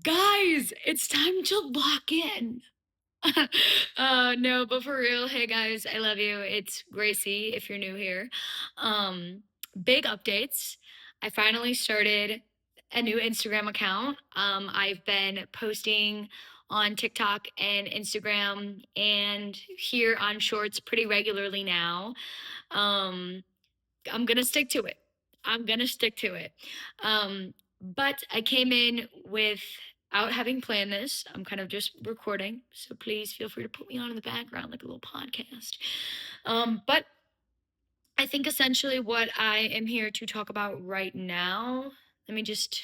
Guys, it's time to lock in. No, but for real, hey guys, I love you. It's Gracie if you're new here. Um, Big updates. I finally started a new Instagram account. I've been posting on TikTok and Instagram and here on Shorts pretty regularly now. Um, I'm gonna stick to it. I'm gonna stick to it. But I came in without having planned this. I'm kind of just recording, so please feel free to put me on in the background like a little podcast. But I think essentially what I am here to talk about right now, let me just.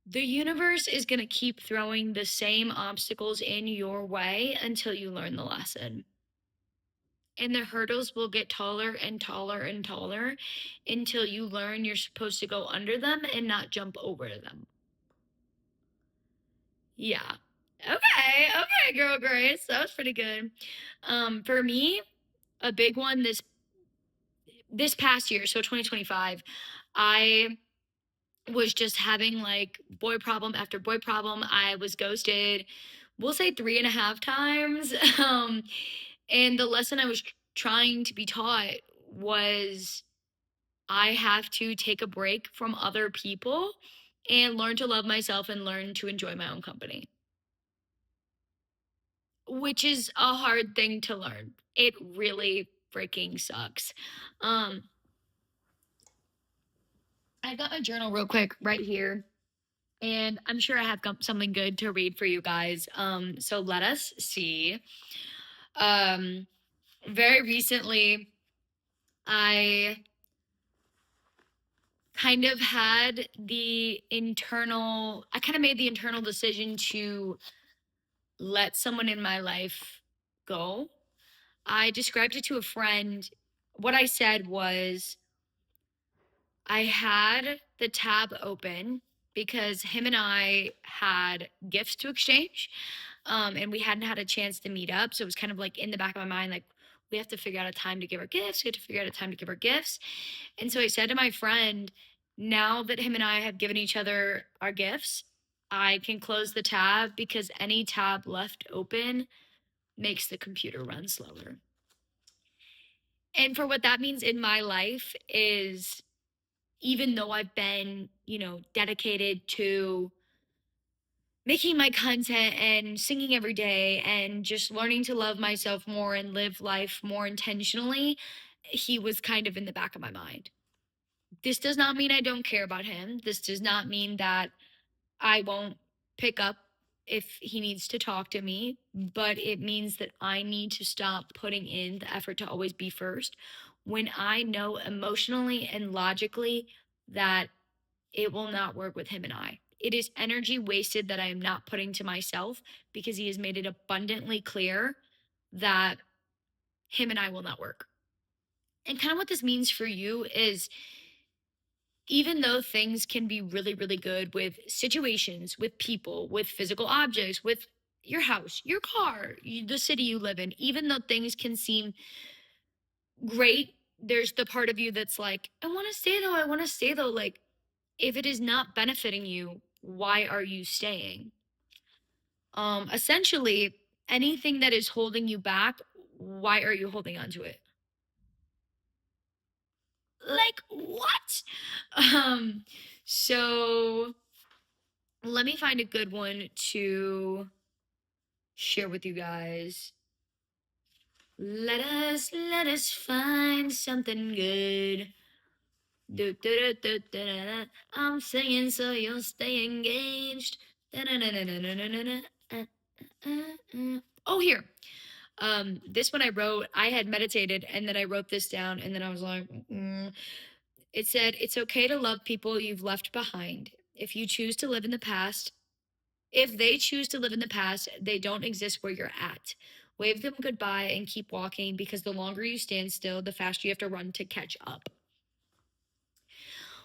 The universe is going to keep throwing the same obstacles in your way until you learn the lesson. And the hurdles will get taller and taller and taller until you learn you're supposed to go under them and not jump over them. Yeah. Okay, girl Grace. That was pretty good. For me, a big one this past year, so 2025, I was just having like boy problem after boy problem. I was ghosted, we'll say 3.5 times. And the lesson I was trying to be taught was I have to take a break from other people and learn to love myself and learn to enjoy my own company, which is a hard thing to learn. It really freaking sucks. Um, I got my journal real quick right here, and I'm sure I have something good to read for you guys. So let us see. Um, Very recently, I I kind of made the internal decision to let someone in my life go. I described it to a friend. What I said was I had the tab open because him and I had gifts to exchange, and we hadn't had a chance to meet up. So it was kind of like in the back of my mind, like, we have to figure out a time to give our gifts. We have to figure out a time to give our gifts. And so I said to my friend, now that him and I have given each other our gifts, I can close the tab because any tab left open makes the computer run slower. And for what that means in my life is even though I've been, dedicated to making my content and singing every day and just learning to love myself more and live life more intentionally, he was kind of in the back of my mind. This does not mean I don't care about him. This does not mean that I won't pick up if he needs to talk to me, but it means that I need to stop putting in the effort to always be first when I know emotionally and logically that it will not work with him and I. It is energy wasted that I am not putting to myself because he has made it abundantly clear that him and I will not work. And kind of what this means for you is even though things can be really, really good with situations, with people, with physical objects, with your house, your car, the city you live in, even though things can seem great, there's the part of you that's like, I want to stay though. I want to stay though. Like, if it is not benefiting you, why are you staying? Essentially, anything that is holding you back, why are you holding on to it? Like what? Um, so let me find a good one to share with you guys. Let us find something good. Do, do, do, do, do, da, da. I'm singing so you'll stay engaged. Da, da, da, da, da, da, da, da, da. Oh, here. This one I wrote, I had meditated and then I wrote this down and then I was like, It said, it's okay to love people you've left behind. If you choose to live in the past, if they choose to live in the past, they don't exist where you're at. Wave them goodbye and keep walking because the longer you stand still, the faster you have to run to catch up.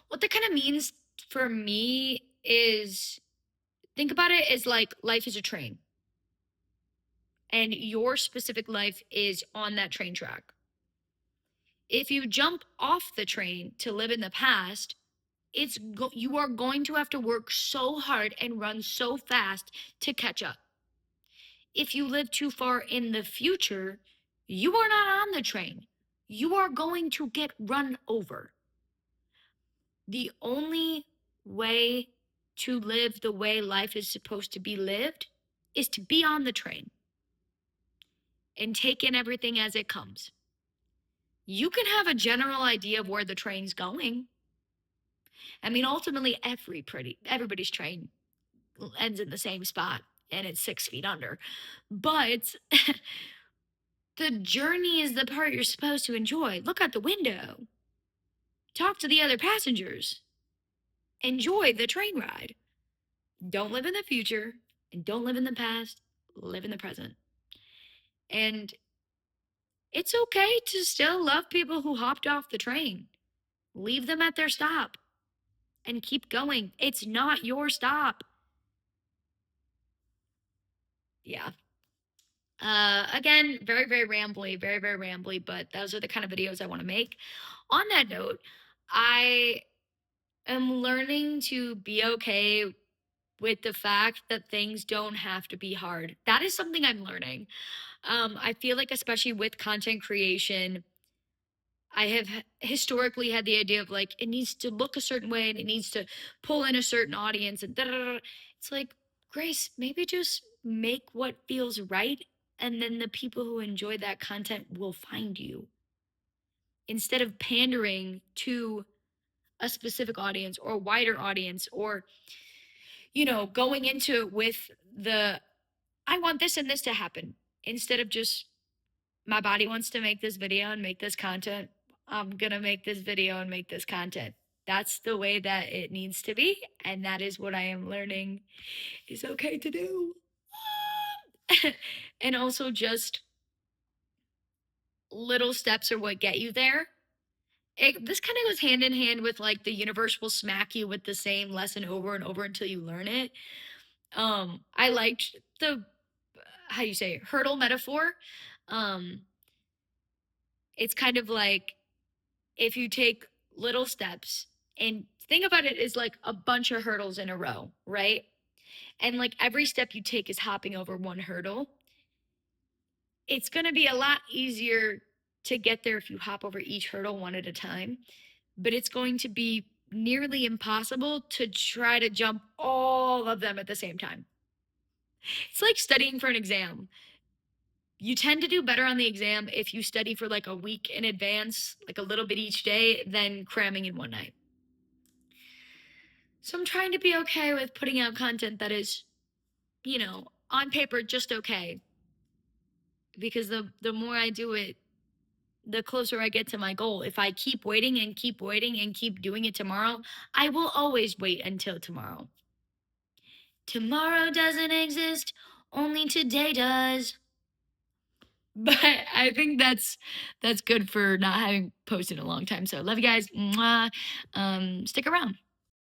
What that kind of means for me is think about it as like life is a train and your specific life is on that train track. If you jump off the train to live in the past, you are going to have to work so hard and run so fast to catch up. If you live too far in the future, you are not on the train. You are going to get run over. The only way to live the way life is supposed to be lived is to be on the train and take in everything as it comes. You can have a general idea of where the train's going. I mean, ultimately, everybody's train ends in the same spot and it's 6 feet under. But the journey is the part you're supposed to enjoy. Look out the window, talk to the other passengers, enjoy the train ride. Don't live in the future and don't live in the past, live in the present. And it's okay to still love people who hopped off the train. Leave them at their stop and keep going. It's not your stop. Yeah. Again, very, very rambly, very, very rambly, but those are the kind of videos I want to make. On that note, I am learning to be okay with the fact that things don't have to be hard. That is something I'm learning. I feel like, especially with content creation, I have historically had the idea of like, it needs to look a certain way and it needs to pull in a certain audience and da da da. It's like, Grace, maybe just make what feels right. And then the people who enjoy that content will find you instead of pandering to a specific audience or a wider audience, or, going into it with I want this and this to happen instead of just, my body wants to make this video and make this content. I'm going to make this video and make this content. That's the way that it needs to be. And that is what I am learning is okay to do. And also, just little steps are what get you there. This kind of goes hand in hand with like the universe will smack you with the same lesson over and over until you learn it. I liked the, how you say, hurdle metaphor. It's kind of like, if you take little steps and think about it as like a bunch of hurdles in a row, right? And like every step you take is hopping over one hurdle. It's going to be a lot easier to get there if you hop over each hurdle one at a time, but it's going to be nearly impossible to try to jump all of them at the same time. It's like studying for an exam. You tend to do better on the exam if you study for like a week in advance, like a little bit each day, than cramming in one night. So I'm trying to be okay with putting out content that is, on paper, just okay. Because the more I do it, the closer I get to my goal. If I keep waiting and keep waiting and keep doing it tomorrow, I will always wait until tomorrow. Tomorrow doesn't exist, only today does. But I think that's good for not having posted in a long time. So love you guys. Mwah. Stick around.